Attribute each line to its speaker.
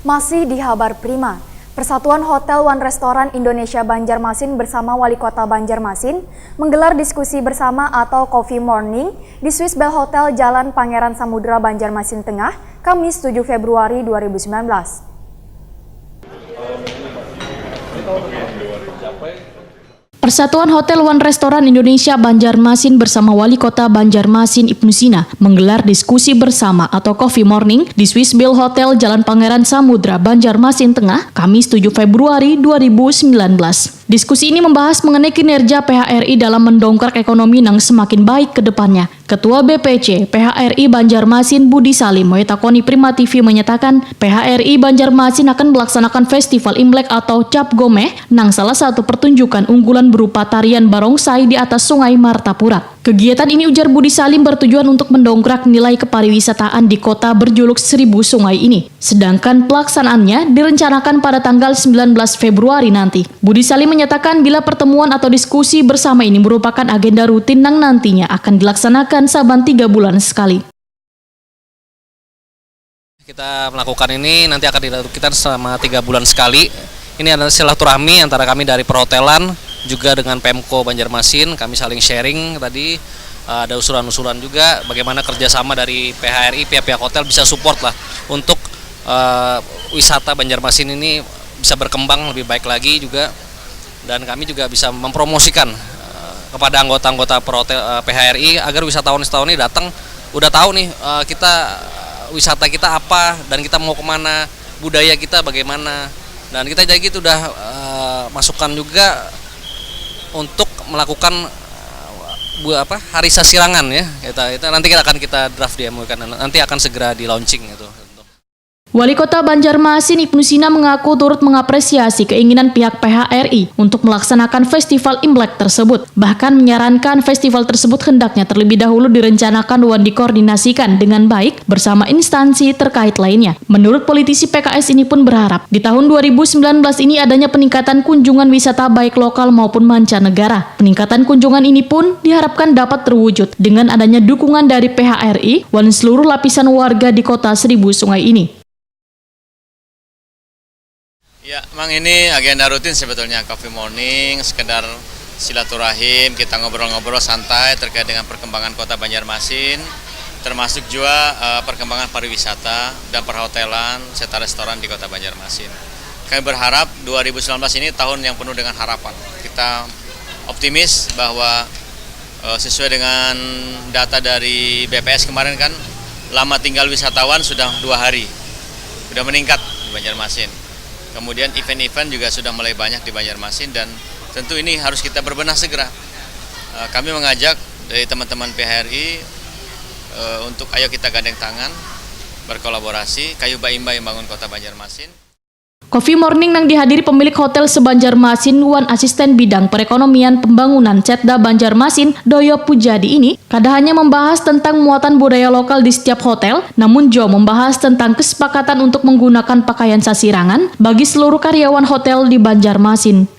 Speaker 1: Masih di Kabar Prima, Persatuan Hotel One Restoran Indonesia Banjarmasin bersama Wali Kota Banjarmasin menggelar diskusi bersama atau Coffee Morning di Swiss Bell Hotel Jalan Pangeran Samudra Banjarmasin Tengah, Kamis 7 Februari 2019.
Speaker 2: Persatuan Hotel One Restoran Indonesia Banjarmasin bersama Wali Kota Banjarmasin Ibnu Sina menggelar diskusi bersama atau Coffee Morning di Swiss Bell Hotel Jalan Pangeran Samudra Banjarmasin Tengah, Kamis 7 Februari 2019. Diskusi ini membahas mengenai kinerja PHRI dalam mendongkrak ekonomi yang semakin baik ke depannya. Ketua BPC PHRI Banjarmasin Budi Salim Moetakoni Prima TV menyatakan PHRI Banjarmasin akan melaksanakan Festival Imlek atau Cap Gomeh nang salah satu pertunjukan unggulan berupa tarian barongsai di atas Sungai Martapura. Kegiatan ini, ujar Budi Salim, bertujuan untuk mendongkrak nilai kepariwisataan di kota berjuluk 1000 sungai ini. Sedangkan pelaksanaannya direncanakan pada tanggal 19 Februari nanti. Budi Salim menyatakan bila pertemuan atau diskusi bersama ini merupakan agenda rutin yang nantinya akan dilaksanakan saban 3 bulan sekali.
Speaker 3: Kita melakukan ini nanti akan dilakukan selama 3 bulan sekali. Ini adalah silaturahmi antara kami dari perhotelan juga dengan Pemko Banjarmasin. Kami saling sharing tadi, ada usulan-usulan juga bagaimana kerjasama dari PHRI, pihak-pihak hotel bisa support lah untuk wisata Banjarmasin ini bisa berkembang lebih baik lagi juga, dan kami juga bisa mempromosikan kepada anggota-anggota PHRI agar wisatawan-wisatawan ini datang udah tahu nih kita wisata kita apa dan kita mau kemana, budaya kita bagaimana. Dan kita jadi gitu udah masukkan juga untuk melakukan hari sasirangan ya. Nanti akan kita draft di MOU kan, nanti akan segera di launching itu.
Speaker 2: Wali Kota Banjarmasin Ibnu Sina mengaku turut mengapresiasi keinginan pihak PHRI untuk melaksanakan Festival Imlek tersebut. Bahkan menyarankan festival tersebut hendaknya terlebih dahulu direncanakan dan dikoordinasikan dengan baik bersama instansi terkait lainnya. Menurut politisi PKS ini pun berharap di tahun 2019 ini adanya peningkatan kunjungan wisata baik lokal maupun mancanegara. Peningkatan kunjungan ini pun diharapkan dapat terwujud dengan adanya dukungan dari PHRI dan seluruh lapisan warga di kota 1000 sungai ini.
Speaker 4: Ya, memang ini agenda rutin sebetulnya, Coffee Morning, sekedar silaturahim, kita ngobrol-ngobrol santai terkait dengan perkembangan kota Banjarmasin, termasuk juga perkembangan pariwisata dan perhotelan serta restoran di kota Banjarmasin. Kami berharap 2019 ini tahun yang penuh dengan harapan. Kita optimis bahwa sesuai dengan data dari BPS kemarin kan, lama tinggal wisatawan sudah 2 hari, sudah meningkat di Banjarmasin. Kemudian event-event juga sudah mulai banyak di Banjarmasin, dan tentu ini harus kita berbenah segera. Kami mengajak dari teman-teman PHRI untuk ayo kita gandeng tangan, berkolaborasi, kayu baimba yang bangun kota Banjarmasin.
Speaker 2: Coffee Morning yang dihadiri pemilik hotel sebanjarmasin wan asisten bidang perekonomian pembangunan Cetda Banjarmasin Doyo Pujadi ini kada hanya membahas tentang muatan budaya lokal di setiap hotel, namun juga membahas tentang kesepakatan untuk menggunakan pakaian sasirangan bagi seluruh karyawan hotel di Banjarmasin.